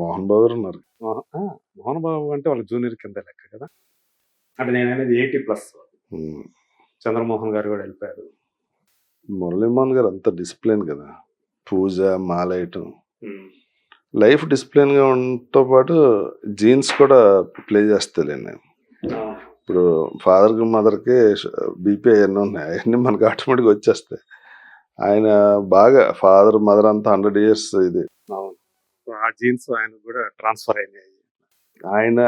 మోహన్ బాబు గారు ఉన్నారు. మోహన్ బాబు అంటే వాళ్ళ జూనియర్ కింద లెక్క కదా. అంటే నేను అనేది 80+. చంద్రమోహన్ గారు కూడా వెళ్ళిపోయారు. మురళీమోహన్ గారు అంత డిసిప్లిన్ కదా, పూజ మాలేయటం, లైఫ్ డిసిప్లిన్ గా ఉండటంతో పాటు జీన్స్ కూడా ప్లే చేస్తాలేండి. ఇప్పుడు ఫాదర్ కి మదర్ కి బీపీ అవన్నీ ఉన్నాయి, అవన్నీ మనకి ఆటోమేటిక్ వచ్చేస్తాయి. ఆయన బాగా ఫాదర్ మదర్ అంతా 100 years ఇది. ఆ జీన్స్ ఆయన కూడా ట్రాన్స్ఫర్ అయినాయి.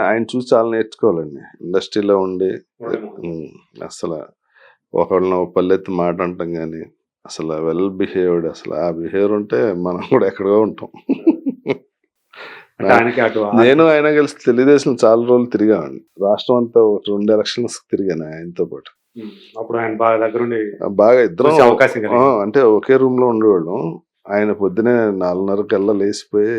ఆయన చూసి చాలా నేర్చుకోవాలండి ఇండస్ట్రీలో ఉండి. అసలు ఒకళ్ళని పల్లెత్తి మాట అంటాం కానీ అసలు వెల్ బిహేవ్డ్, అసలు ఆ బిహేవియర్ ఉంటే మనం కూడా ఎక్కడో ఉంటాం. నేను ఆయన కలిసి తెలుగుదేశం చాలా రోజులు తిరిగామండి, రాష్ట్రం అంతా 2 elections తిరిగాను ఆయనతో పాటు. అప్పుడు ఆయన బాగా దగ్గరుండి బాగా ఇద్దరం అవకాశం అంటే ఒకే రూమ్ లో ఉండేవాళ్ళం. ఆయన పొద్దునే 4:30 లేచిపోయి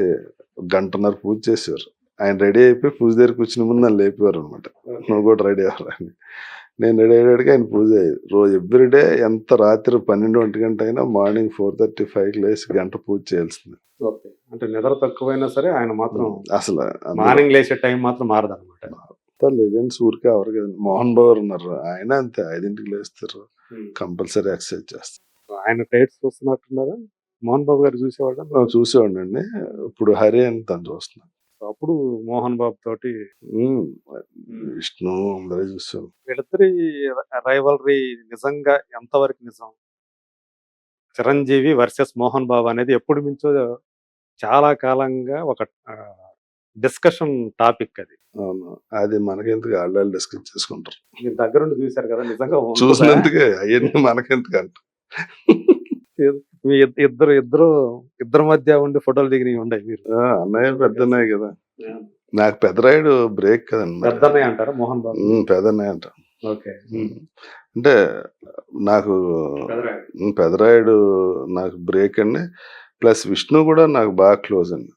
1 గంటన్నర పూజ చేసేవారు. ఆయన రెడీ అయిపోయి పూజ దగ్గర కూర్చుని ముందు నన్ను లేపేవారు అనమాట, నువ్వు కూడా రెడీ అవ్వాలని. నేను రెడీ అయ్యాడికి ఆయన పూజ అయ్యేది రోజు ఎవ్రీడే. ఎంత రాత్రి 12-1 గంట అయినా మార్నింగ్ 4:35 లేచి గంట పూజ చేయాల్సింది. అంటే నిద్ర తక్కువైనా సరే ఆయన మాత్రం అసలు మార్నింగ్ లేచే టైం మాత్రం మారదు అనమాట. లెజెండ్స్ ఊరికే ఎవరు కదా, మోహన్ బాబు ఉన్నారు, ఆయన అంతే 5ంటికి లేస్తారు, కంపల్సరీ ఎక్సర్సైజ్ చేస్తారు. ఆయన టైట్స్ చూస్తున్నట్టున్నారా? మోహన్ బాబు గారు చూసేవాళ్ళ? చూసేవాడిని అండి. ఇప్పుడు హరి అని తను చూస్తున్నాను. అప్పుడు మోహన్ బాబు తోటి విష్ణు అందరూ చూసాం. వీళ్ళిద్దరి రైవల్రీ నిజంగా ఎంతవరకు నిజం? చిరంజీవి వర్సెస్ మోహన్ బాబు అనేది ఎప్పుడు మించో చాలా కాలంగా ఒక డిస్కషన్ టాపిక్ అది. అవును, అది మనకెందుకు, వాళ్ళు డిస్కస్ చేసుకుంటారు. మీరు దగ్గరుండి చూసారు కదా, నిజంగా చూసినందుకే అవన్నీ మనకెందుకు అంట. ఇద్దరు మధ్య ఉండి ఫోటోలు దిగినవి ఉండే మీరు. అన్నయ్య పెద్ద అన్నయ్య కదా, నాకు పెద్దరాయుడు బ్రేక్ కదండి. పెద్ద అన్నయ్య అంటారా మోహన్ బాబు? పెద్ద అన్నయ్య అంట. ఓకే. అంటే నాకు పెద్దరాయుడు నాకు బ్రేక్ అండి. ప్లస్ విష్ణు కూడా నాకు బాగా క్లోజ్ అండి.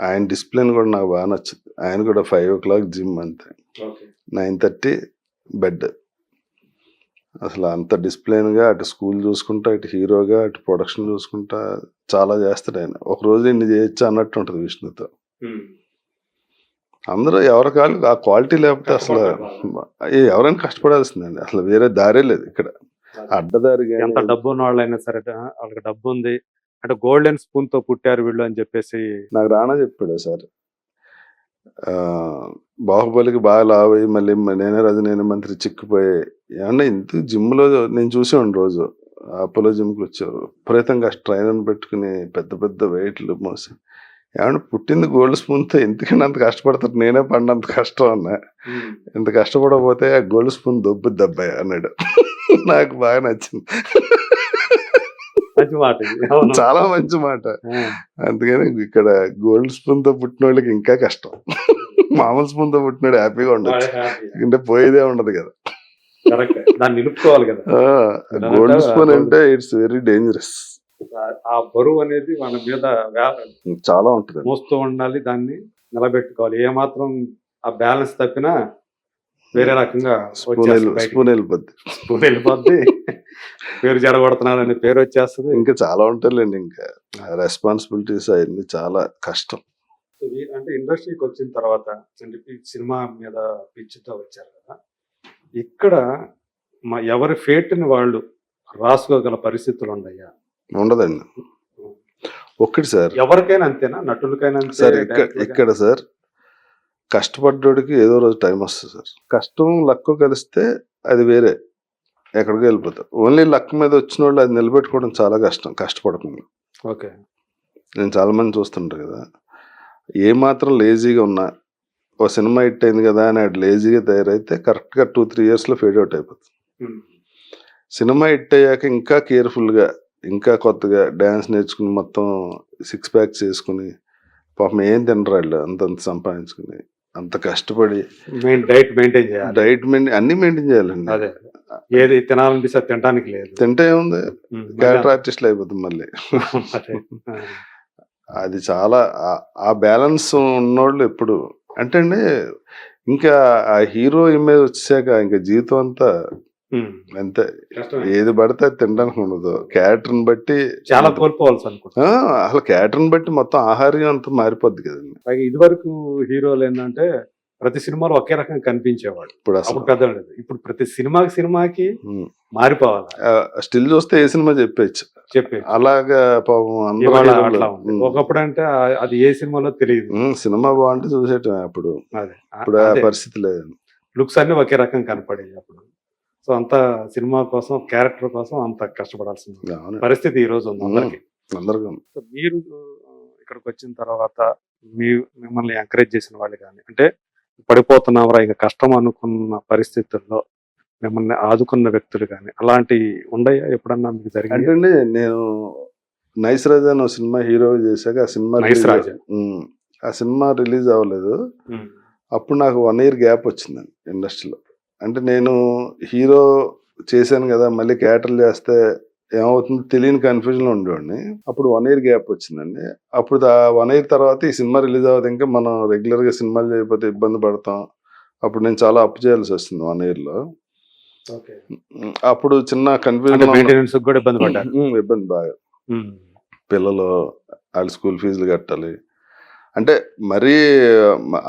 ఆయన డిసిప్లిన్ కూడా నాకు బాగా నచ్చుతుంది. ఆయన కూడా 5 o'clock జిమ్, అంతే 9:30 బెడ్. అసలు అంత డిసిప్లిన్ గా అటు స్కూల్ చూసుకుంటా, ఇటు హీరోగా, అటు ప్రొడక్షన్ చూసుకుంటా చాలా చేస్తాడు ఆయన. ఒక రోజు ఇన్ని చేయొచ్చు అన్నట్టు ఉంటుంది విష్ణుతో. అందరూ ఎవరి కాళ్ళు ఆ క్వాలిటీ లేకపోతే అసలు ఎవరైనా కష్టపడాల్సిందండి, అసలు వేరే దారే లేదు ఇక్కడ. అడ్డదారి ఎంత డబ్బు ఉన్న వాళ్ళైనా సరే, వాళ్ళకి డబ్బు ఉంది అంటే గోల్డెన్ స్పూన్ తో పుట్టారు వీళ్ళు అని చెప్పేసి నాకు రానా చెప్పాడు సార్. బాహుబలికి బాగా లావయ్యి మళ్ళీ నేనే రాజు నేనే మంత్రి చిక్కిపోయి ఏమన్నా ఇంత జిమ్లో నేను చూసేవాడిని. రోజు అపోలో జిమ్కి వచ్చారు, విపరీతంగా ట్రైనర్ పెట్టుకుని పెద్ద పెద్ద వెయిట్లు మోసి. ఏమన్నా పుట్టింది గోల్డ్ స్పూన్తో, ఎందుకని అంత కష్టపడతారు, నేనే పడినంత కష్టం అన్నా. ఇంత కష్టపడకపోతే ఆ గోల్డ్ స్పూన్ దొబ్బుద్ది అబ్బాయి అన్నాడు. నాకు బాగా నచ్చింది, మంచి మాట, చాలా మంచి మాట. అందుకని ఇక్కడ గోల్డ్ స్పూన్ తో పుట్టిన వాళ్ళకి ఇంకా కష్టం, మామూలు స్పూన్ తో పుట్టినాడు హ్యాపీగా ఉండొచ్చు, అంటే పోయేదే ఉండదు కదా. దాన్ని నిలుపుకోవాలి కదా. గోల్డ్ స్పూన్ అంటే ఇట్స్ వెరీ డేంజరస్. ఆ బరువు అనేది మన మీద చాలా ఉంటుంది, మోస్తూ ఉండాలి, దాన్ని నిలబెట్టుకోవాలి. ఏమాత్రం ఆ బ్యాలెన్స్ తప్పినా వేరే రకంగా స్పూన్ వెళ్ళిపోద్ది, పేరు జడగొడుతున్నారని పేరు వచ్చేస్తుంది. ఇంకా చాలా ఉంటారులేండి, ఇంకా రెస్పాన్సిబిలిటీస్ అవన్నీ చాలా కష్టం. అంటే ఇండస్ట్రీకి వచ్చిన తర్వాత సినిమా మీద పిచ్చితో వచ్చారు కదా, ఇక్కడ ఎవరి ఫేట్ని వాళ్ళు రాసుకోగల పరిస్థితులు ఉన్నాయా? ఉండదండి. ఒక్కటి సార్, ఎవరికైనా అంతేనా? నటులకైనా సార్ ఇక్కడ సార్ కష్టపడ్డోడికి ఏదో రోజు టైం వస్తుంది సార్. కష్టం లక్ కలిస్తే అది వేరే, ఎక్కడికి వెళ్ళిపోతారు. ఓన్లీ లక్ మీద వచ్చిన వాళ్ళు అది నిలబెట్టుకోవడం చాలా కష్టం, కష్టపడకుండా. ఓకే, నేను చాలా మంది చూస్తుంటా కదా, ఏమాత్రం లేజీగా ఉన్నా ఓ సినిమా హిట్ అయింది కదా అని అది లేజీగా తయారైతే కరెక్ట్గా 2-3 yearsలో ఫేడ్ అవుట్ అయిపోతుంది. సినిమా హిట్ అయ్యాక ఇంకా కేర్ఫుల్గా, ఇంకా కొత్తగా డ్యాన్స్ నేర్చుకుని మొత్తం 6 packs చేసుకుని, పాపం ఏం తినరు వాళ్ళు, అంతంత సంపాదించుకుని అంత కష్టపడి డైట్ మెయింటైన్ చేయాలి, అన్ని మెయింటైన్ చేయాలండి. అదే ఏది తినాలనిపిస్తే తినడానికి లేదు, తింటే ఏముంది క్యారెక్టర్ ఆర్టిస్ట్లు అయిపోతుంది మళ్ళీ. అది చాలా ఆ బ్యాలెన్స్ ఉన్నోళ్ళు ఎప్పుడు అంటే అండి, ఇంకా ఆ హీరో ఇమేజ్ వచ్చాక ఇంకా జీవితం అంతా అంతే. కష్టమే. ఏది పడితే అది తినడానికి ఉండదు. క్యారెక్టర్‌ని బట్టి చాలా కోల్పోవాల్సి అనుకుంటా. అసలు క్యారెక్టర్‌ని బట్టి మొత్తం ఆహార్యం అంతా మారిపోద్ది కదండీ. పైగా ఇదివరకు హీరోలు ఏంటంటే ప్రతి సినిమాలో ఒకే రకంగా కనిపించేవాడు. ఇప్పుడు అసలు అప్పుడు పెద్దవాళ్ళు. ఇప్పుడు ప్రతి సినిమాకి హ్మ్. మారిపోవాలి. స్టిల్ చూస్తే ఏ సినిమా చెప్పేయచ్చు. చెప్పేది. అలాగా పాపం అందరూ ఇవాళ హీరోలు. అట్లా ఉంది. ఒకప్పుడు అంటే అది ఏ సినిమాలో తెలియదు. సినిమా బాగుంటే చూసేయటమే అప్పుడు. అదే. ఇప్పుడు ఆ అదే. పరిస్థితి లేదు. లుక్స్ అన్ని ఒకే రకంగా కనపడేవి అప్పుడు. సో అంత సినిమా కోసం, క్యారెక్టర్ కోసం అంత కష్టపడాల్సిన అవును. పరిస్థితి ఈ రోజు ఉంది అందరికి. అందరికీ. సో మీరు ఇక్కడికి వచ్చిన తర్వాత మిమ్మల్ని ఎంకరేజ్ చేసిన వాళ్ళు కానీ, అంటే పడిపోతున్నావురా ఇక కష్టం అనుకున్న పరిస్థితుల్లో మిమ్మల్ని ఆదుకున్న వ్యక్తులు కానీ అలాంటివి ఉన్నాయా ఎప్పుడన్నా మీకు జరిగింది? అంటే అండి నేను నైస్ రాజా అనే సినిమా హీరో చేశాక ఆ సినిమా నైస్ రాజా. ఆ సినిమా రిలీజ్ అవ్వలేదు. అప్పుడు నాకు 1 year గ్యాప్ వచ్చిందండి ఇండస్ట్రీలో. అంటే నేను హీరో చేశాను కదా మళ్ళీ క్యారెక్టర్లు చేస్తే ఏమవుతుందో తెలియని కన్ఫ్యూజన్లో ఉండేవాడిని. అప్పుడు 1 year గ్యాప్ వచ్చిందండి. అప్పుడు 1 year తర్వాత ఈ సినిమా రిలీజ్ అవ్వదు ఇంకా మనం రెగ్యులర్గా సినిమాలు చేయకపోతే ఇబ్బంది పడతాం. అప్పుడు నేను చాలా అప్పు చేయాల్సి వస్తుంది 1 yearలో. అప్పుడు చిన్న కన్ఫ్యూజన్ మెయింటెనెన్స్ కూడా ఇబ్బంది పడ్డారు. ఇబ్బంది బాగా. పిల్లలు వాళ్ళ స్కూల్ ఫీజులు కట్టాలి. అంటే మరీ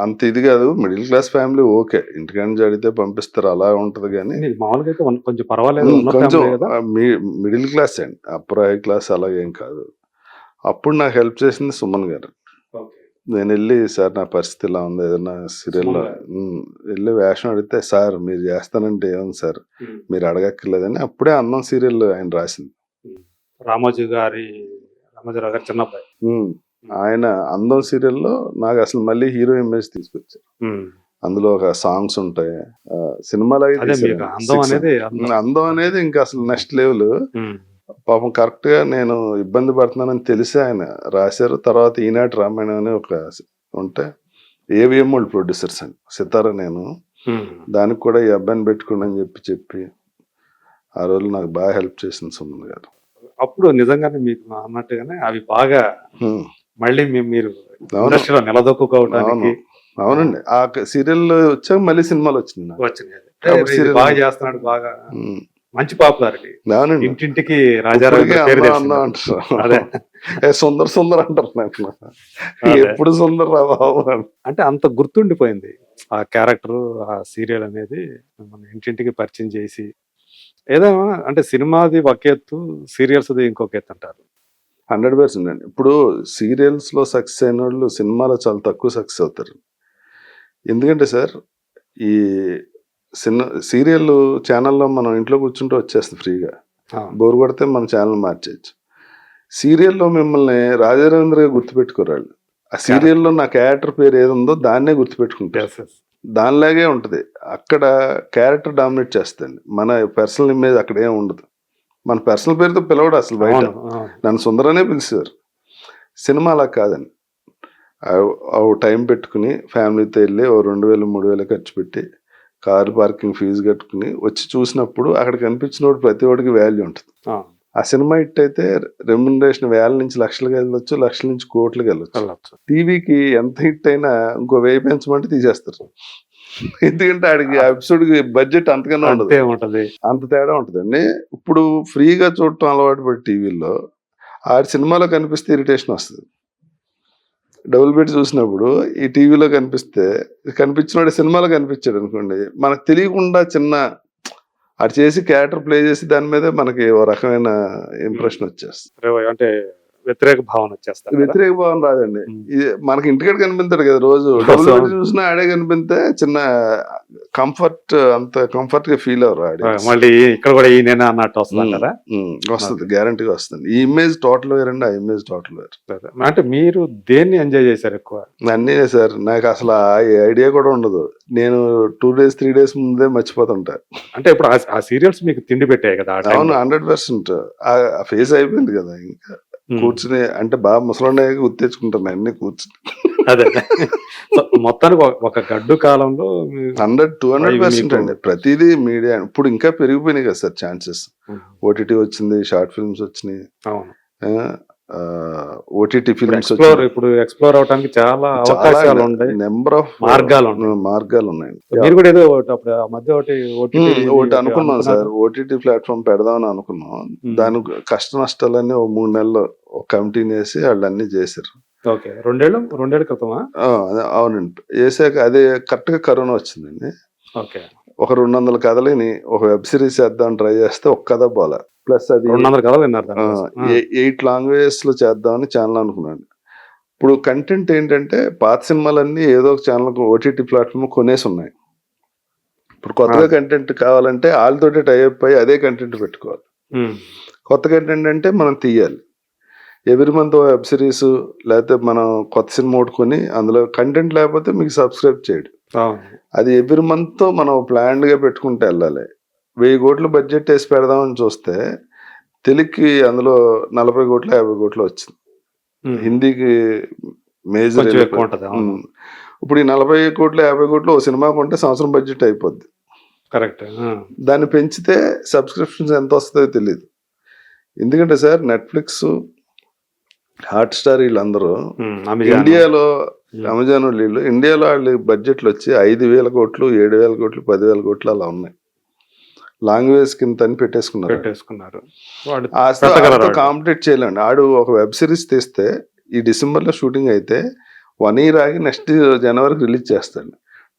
అంత ఇది కాదు, మిడిల్ క్లాస్ ఫ్యామిలీ ఓకే, ఇంటికాడ నుంచి అడిగితే పంపిస్తారు అలా ఉంటది కానీ మామూలుగా అయితే కొంచెం పర్వాలేదు, కొంచెం మిడిల్ క్లాస్ అండి, అప్పర్ హై క్లాస్ అలాగేం కాదు. అప్పుడు నాకు హెల్ప్ చేసింది సుమన్ గారు. నేను వెళ్ళి సార్ నా పరిస్థితి ఇలా ఉంది ఏదైనా సీరియల్లో వెళ్ళి వేషం అడిగితే సార్ మీరు చేస్తానంటే ఏముంది సార్ మీరు అడగక్కర్లేదని అప్పుడే అందం సీరియల్ ఆయన రాసింది. రామోజీ గారి చిన్నబ్బాయి ఆయన అందం సీరియల్లో నాకు అసలు మళ్ళీ హీరో ఇమేజ్ తీసుకొచ్చారు. అందులో ఒక సాంగ్స్ ఉంటాయి, సినిమాలో అందం అనేది ఇంకా అసలు నెక్స్ట్ లెవెల్. పాపం కరెక్ట్ గా నేను ఇబ్బంది పడుతున్నానని తెలిసి ఆయన రాశారు. తర్వాత ఈనాటి రామాయణం అని ఒక ఉంటే ఏవిఎం వాళ్ళు ప్రొడ్యూసర్స్ అండి, సితారా నేను దానికి కూడా ఈ అబ్బాయిని పెట్టుకోండి అని చెప్పి ఆ రోజు నాకు బాగా హెల్ప్ చేసింది సుమన్ గారు. అప్పుడు నిజంగానే మీకు అన్నట్టుగానే అవి బాగా మళ్ళీ మీరు నిలదొక్కుకోవడానికి. అవునండి, ఆ సీరియల్ వచ్చాక మళ్ళీ సినిమాలు వచ్చినాయి. బాగా చేస్తున్నాడు, బాగా మంచి పాపులారిటీ. అవునండి, ఇంటింటికి రాజారావు అదే సుందర్ సుందర్ అంటారు నాకు, ఎప్పుడు సుందర్ రావు అంటే అంత గుర్తుండిపోయింది ఆ క్యారెక్టర్, ఆ సీరియల్ అనేది మన ఇంటింటికి పరిచయం చేసి. ఏదైనా అంటే సినిమాది ఒక ఎత్తు, సీరియల్స్ ఇంకొక ఎత్తు అంటారు. 100% అండి. ఇప్పుడు సీరియల్స్ లో సక్సెస్ అయిన వాళ్ళు సినిమాలో చాలా తక్కువ సక్సెస్ అవుతారు. ఎందుకంటే సార్ ఈ సీరియల్ ఛానల్లో మనం ఇంట్లో కూర్చుంటే వచ్చేస్తుంది ఫ్రీగా, బోర్ కొడితే మన ఛానల్ మార్చేయచ్చు. సీరియల్లో మిమ్మల్ని రాజారవీంద్రగా గుర్తుపెట్టుకోరాళ్ళు, ఆ సీరియల్లో నా క్యారెక్టర్ పేరు ఏది ఉందో దాన్నే గుర్తుపెట్టుకుంటారు. దానిలాగే ఉంటుంది. అక్కడ క్యారెక్టర్ డామినేట్ చేస్తుంది, మన పర్సనల్ ఇమేజ్ అక్కడ ఏం ఉండదు. మన పర్సనల్ పేరుతో పిలవడు అసలు, బయట నన్ను సుందరనే పిలిచారు. సినిమా అలా కాదండి, టైం పెట్టుకుని ఫ్యామిలీతో వెళ్ళి 2000-3000 ఖర్చు పెట్టి కారు పార్కింగ్ ఫీజు కట్టుకుని వచ్చి చూసినప్పుడు అక్కడ కనిపించినోడు ప్రతి ఒడికి వాల్యూ ఉంటుంది. ఆ సినిమా హిట్ అయితే రెమ్యునరేషన్ వేల నుంచి లక్షలకు వెళ్ళొచ్చు, లక్షల నుంచి కోట్లకు వెళ్ళొచ్చు. టీవీకి ఎంత హిట్ అయినా ఇంకో 1000 పెంచమంటే తీసేస్తారు. ఎందుకంటే ఆడికి ఎపిసోడ్కి బడ్జెట్ అంతకన్నా ఉండదు, అంత తేడా ఉంటుందండి. ఇప్పుడు ఫ్రీగా చూడటం అలవాటు పడి టీవీలో ఆడి సినిమాలో కనిపిస్తే ఇరిటేషన్ వస్తుంది. డబుల్ బెడ్ చూసినప్పుడు ఈ టీవీలో కనిపించినవాడు సినిమాలో కనిపించాడు అనుకోండి, మనకు తెలియకుండా చిన్న అటు చేసి క్యారెక్టర్ ప్లే చేసి దాని మీద మనకి ఓ రకమైన ఇంప్రెషన్ వచ్చేస్తుంది. అంటే వ్యతిరేక భావన వచ్చేస్తారు. వ్యతిరేక భావన రాదండి, ఇది మనకి ఇంటికాడ కనిపిస్తాడు కదా రోజు, డబుల్ బెడ్ చూసినా ఆడే కనిపిస్తే చిన్న కంఫర్ట్, అంత కంఫర్ట్ గా ఫీల్ అవ్వరు ఆడే. మళ్ళీ ఇక్కడ కూడా ఈయన అన్నట్టు వస్తుంది, గ్యారంటీగా వస్తుంది. ఈ ఇమేజ్ టోటల్ వేర్ అండి, ఆ ఇమేజ్ టోటల్ వేర్. అంటే మీరు దేన్ని ఎంజాయ్ చేశారు ఎక్కువ? అన్నీ సార్, నాకు అసలు ఆ ఐడియా కూడా ఉండదు. నేను 2 days 3 days ముందే మర్చిపోతుంటా. అంటే ఇప్పుడు ఆ సీరియల్స్ మీకు తిండి పెట్టాయి కదా? అవును, 100%. ఆ ఫేస్ అయిపోయింది కదా, ఇంకా కూర్చుని అంటే బాగా ముసలాండే గుర్తెచ్చుకుంటాను అన్ని కూర్చుని. అదే మొత్తానికి ఒక గడ్డు కాలంలో 100-200% అండి. ప్రతిదీ మీడియా ఇప్పుడు ఇంకా పెరిగిపోయినాయి కదా సార్ ఛాన్సెస్. ఓటీటీ వచ్చింది, షార్ట్ ఫిల్మ్స్ వచ్చినాయి, ఓటీటీ ఫిల్మ్స్ ఇప్పుడు ఎక్స్ప్లోర్ అవడానికి చాలా అవకాశాలు ఉన్నాయి, నెంబర్ ఆఫ్ మార్గాలు ఉన్నాయి. మార్గాలు ఉన్నాయి. మీరు కూడా ఏదో అప్పుడు ఆ మధ్య ఒకటి ఒకటి అనుకున్నాం సార్, ఓటీటీ ప్లాట్ఫామ్ పెడదామని అనుకున్నాం. దాని కష్ట నష్టాలన్నీ 3 నెలలు ఒక కమిటీని వేసి వాళ్ళు అన్ని చేశారు. ఓకే, రెండేళ్ల క్రితమా? అవునండి, వేసాక అదే కరెక్ట్ గా కరోనా వచ్చిందండి. ఓకే, ఒక 200 కథలని ఒక వెబ్ సిరీస్ చేద్దాం ట్రై చేస్తే ఒక కథ పోలే. ప్లస్ అది 200 కథలు విన్నారు. 8 లాంగ్వేజెస్ లో చేద్దామని ఛానల్ అనుకున్నాను. ఇప్పుడు కంటెంట్ ఏంటంటే పాత సినిమాలన్నీ ఏదో ఒక ఛానల్ ఓటీటీ ప్లాట్ఫామ్ కొనేసి ఉన్నాయి. ఇప్పుడు కొత్తగా కంటెంట్ కావాలంటే వాళ్ళతోటి టైఅప్ అయ్యి అదే కంటెంట్ పెట్టుకోవాలి. కొత్త కంటెంట్ అంటే మనం తీయాలి. ఎవ్రీ మంత్ వెబ్ సిరీస్ లేకపోతే మనం కొత్త సినిమా ఓటుకొని అందులో కంటెంట్ లేకపోతే మీకు సబ్స్క్రైబ్ చేయడు. అది ఎవ్రీ మంత్ మనం ప్లాన్డ్ గా పెట్టుకుంటే వెళ్ళాలి. 1000 కోట్లు బడ్జెట్ వేసి పెడదామని చూస్తే తెలుగుకి అందులో 40 కోట్లు 50 కోట్లు వచ్చింది. హిందీకి మేజర్. ఇప్పుడు ఈ 40 కోట్లు 50 కోట్లు ఓ సినిమా కొంటే సంవత్సరం బడ్జెట్ అయిపోద్ది. కరెక్ట్. దాన్ని పెంచితే సబ్స్క్రిప్షన్స్ ఎంత వస్తుందో తెలియదు. ఎందుకంటే సార్ నెట్ఫ్లిక్స్, హాట్స్టార్ వీళ్ళందరూ ఇండియాలో, అమెజాన్ వీళ్ళు ఇండియాలో వాళ్ళ బడ్జెట్లు వచ్చి 5,000 కోట్లు 7,000 కోట్లు 10,000 కోట్లు అలా ఉన్నాయి. లాంగ్వేజ్ కింద అని పెట్టేసుకున్నారు. కాంపిటేట్ చేయలేండి. ఆడు ఒక వెబ్ సిరీస్ తీస్తే ఈ డిసెంబర్ లో షూటింగ్ అయితే 1 year ఆగి నెక్స్ట్ జనవరికి రిలీజ్ చేస్తాడు.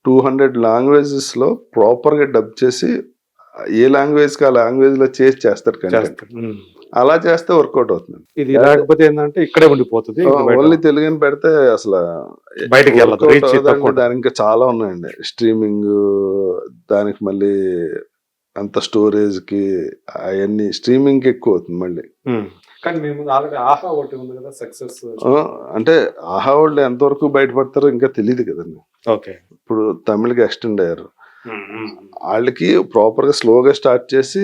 200 లాంగ్వేజెస్ లో ప్రాపర్ గా డబ్ చేసి ఏ లాంగ్వేజ్ కి ఆ లాంగ్వేజ్ లో చేస్తాడు కంటెంట్. అలా చేస్తే వర్కౌట్ అవుతుంది. ఇది లేకపోతే ఏంటంటే ఇక్కడే ఉండిపోతుంది. ఓన్లీ తెలుగుని పెడితే అసలు బయటకి దానికి ఇంకా చాలా ఉన్నాయండి. స్ట్రీమింగ్, దానికి మళ్ళీ అంత స్టోరేజ్ కి అవన్నీ స్ట్రీమింగ్ కి ఎక్కువ అవుతుంది మళ్ళీ. కానీ మేము ఆల్రెడీ ఆహా ఒకటి ఉంది కదా సక్సెస్. అంటే ఆహా వాళ్ళు ఎంతవరకు బయటపడతారో ఇంకా తెలియదు కదండి. ఓకే, ఇప్పుడు తమిళకి ఎక్స్టెండ్ అయ్యారు. వాళ్ళకి ప్రాపర్ గా స్లోగా స్టార్ట్ చేసి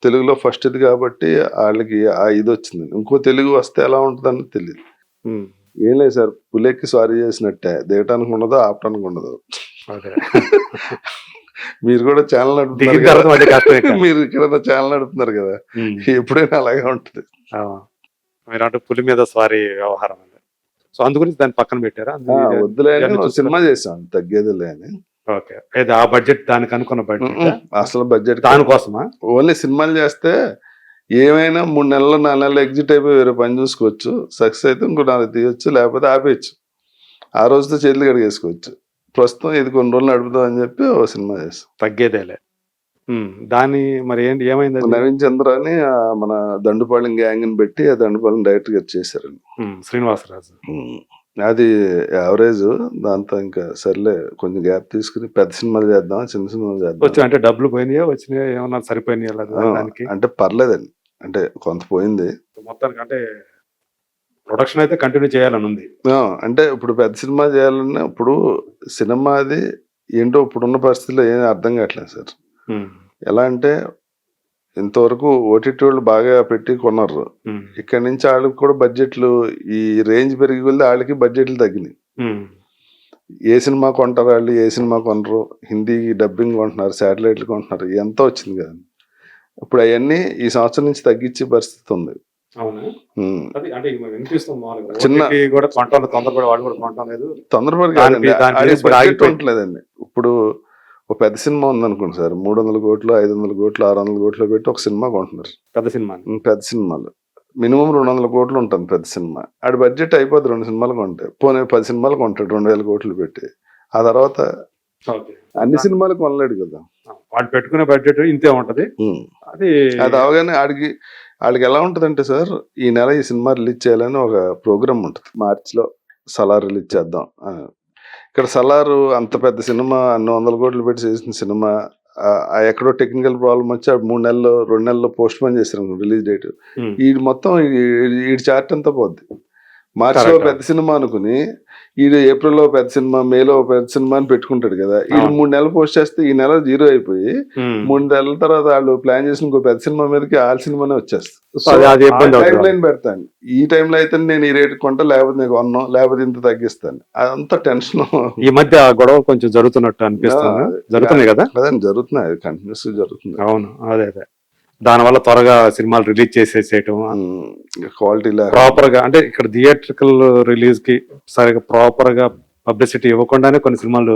తెలుగులో ఫస్ట్ ఇది కాబట్టి వాళ్ళకి ఆ ఇది వచ్చింది. ఇంకో తెలుగు వస్తే ఎలా ఉంటుందని తెలియదు. ఏం లేదు సార్, పులెక్కి సారీ చేసినట్టే, దిగటానికి ఉండదు ఆపటానికి ఉండదు. మీరు కూడా ఛానల్ నడుపుతున్నారు, మీరు ఇక్కడ ఛానల్ నడుపుతున్నారు కదా, ఎప్పుడైనా అలాగే ఉంటుంది. మీరు అంటే పులి మీద స్వారీ వ్యవహారం. సో అందు గురించి దాన్ని పక్కన పెట్టారా? వద్దులే అని సినిమా చేసాం, తగ్గేదిలే అని. ఓకే, ఆ బడ్జెట్ దానికి అనుకున్న బడ్జెట్ అసలు బడ్జెట్ దానికోసమా? ఓన్లీ సినిమాలు చేస్తే ఏమైనా 3 నెలలు 4 నెలలు ఎగ్జిట్ అయిపోయి వేరే పని చూసుకోవచ్చు. సక్సెస్ అయితే ఇంకో 4 తీయొచ్చు, లేకపోతే ఆపేయచ్చు. ఆ రోజుతో చేతులు కడిగేసుకోవచ్చు. ప్రస్తుతం ఇది కొన్ని రోజులు నడుపుదాం అని చెప్పి ఓ సినిమా చేస్తాం, తగ్గేదేలే. దాని మరి ఏంటి ఏమైంది? నవీన్ చంద్ర అని మన దండుపాళెం గ్యాంగ్ ని పెట్టి ఆ దండుపాళెం డైరెక్టర్ గారు చేశారండి, శ్రీనివాసరాజు. అది యావరేజ్. దాంతో ఇంకా సర్లే కొంచెం గ్యాప్ తీసుకుని పెద్ద సినిమాలు చేద్దాం, చిన్న సినిమాలు చేద్దాం. అంటే డబ్బులు పోయినాయా వచ్చినాయా ఏమన్నా సరిపోయినాయా? అంటే పర్లేదండి, అంటే కొంత పోయింది. మొత్తానికి అంటే ప్రొడక్షన్ అయితే కంటిన్యూ చేయాలని ఉంది. అంటే ఇప్పుడు పెద్ద సినిమా చేయాలన్నా ఇప్పుడు సినిమాది ఏంటో ఇప్పుడున్న పరిస్థితుల్లో ఏం అర్థం కావట్లేదు సార్. ఎలా అంటే ఇంతవరకు ఓటీటీ వాళ్ళు బాగా పెట్టి కొన్నారు. ఇక్కడ నుంచి వాళ్ళకి కూడా బడ్జెట్లు ఈ రేంజ్ పెరిగి వెళ్ళి వాళ్ళకి బడ్జెట్లు తగ్గినాయి. ఏ సినిమా కొంటారు వాళ్ళు, ఏ సినిమా కొనరు. హిందీ డబ్బింగ్ కొంటున్నారు, శాటిలైట్లు కొంటున్నారు, ఎంత వచ్చింది కదా. ఇప్పుడు అవన్నీ ఈ సంవత్సరం నుంచి తగ్గించే పరిస్థితి ఉంది. తొందరపడలేదండి. ఇప్పుడు ఒక పెద్ద సినిమా ఉందనుకోండి సార్, 300 కోట్లు 500 కోట్లు 600 కోట్లు పెట్టి ఒక సినిమా కొంటున్నారు. పెద్ద సినిమాలు మినిమం 200 కోట్లు ఉంటుంది పెద్ద సినిమా. ఆడి బడ్జెట్ అయిపోద్ది 2 సినిమాలు కొంటే. పోనీ 10 సినిమాలు కొంటాడు 2,000 కోట్లు పెట్టి. ఆ తర్వాత అన్ని సినిమాలు కొనలేడు కదా, వాడు పెట్టుకునే బడ్జెట్ ఇంతే ఉంటది. అది అవగానే వాళ్ళకి ఎలా ఉంటదంటే సార్, ఈ నెల ఈ సినిమా రిలీజ్ చేయాలని ఒక ప్రోగ్రామ్ ఉంటుంది. మార్చిలో సలార్ రిలీజ్ చేద్దాం. ఇక్కడ సలారు అంత పెద్ద సినిమా, అన్ని 100 కోట్లు పెట్టి చేసిన సినిమా, ఎక్కడో టెక్నికల్ ప్రాబ్లం వచ్చి 3 నెలలు 2 నెలలు పోస్ట్ పోన్ చేశారు రిలీజ్ డేట్. ఈ మొత్తం ఈ చార్ట్ అంతా పోద్ది. మార్చిలో పెద్ద సినిమా అనుకుని ఈడు ఏప్రిల్లో పెద్ద సినిమా, మేలో పెద్ద సినిమా అని పెట్టుకుంటాడు కదా. ఈ 3 నెలలు పోస్ట్ చేస్తే ఈ నెల 0 అయిపోయి 3 నెలల తర్వాత వాళ్ళు ప్లాన్ చేసిన ఇంకో పెద్ద సినిమా మీదకి ఆ సినిమానే వచ్చేస్తుంది. టైం లైన్ పెడతాను, ఈ టైంలో అయితే నేను ఈ రేట్ కొంటా, లేకపోతే నేను కొన్నాను, లేకపోతే ఇంత తగ్గిస్తాను. అదంతా టెన్షన్. ఈ మధ్య గొడవ కొంచెం జరుగుతున్నట్టు అనిపిస్తుంది. జరుగుతున్నాయి కదా, జరుగుతున్నాయి, కంటిన్యూస్ జరుగుతుంది. అవును, అదే దానివల్ల త్వరగా సినిమాలు రిలీజ్ చేసేసేయటం క్వాలిటీ ప్రాపర్ గా, అంటే ఇక్కడ థియేట్రికల్ రిలీజ్ కి సరిగా ప్రాపర్ గా పబ్లిసిటీ ఇవ్వకుండానే కొన్ని సినిమాలు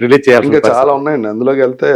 రిలీజ్ ఇంకా చేయాలి. చాలా ఉన్నాయండి అందులోకి వెళ్తే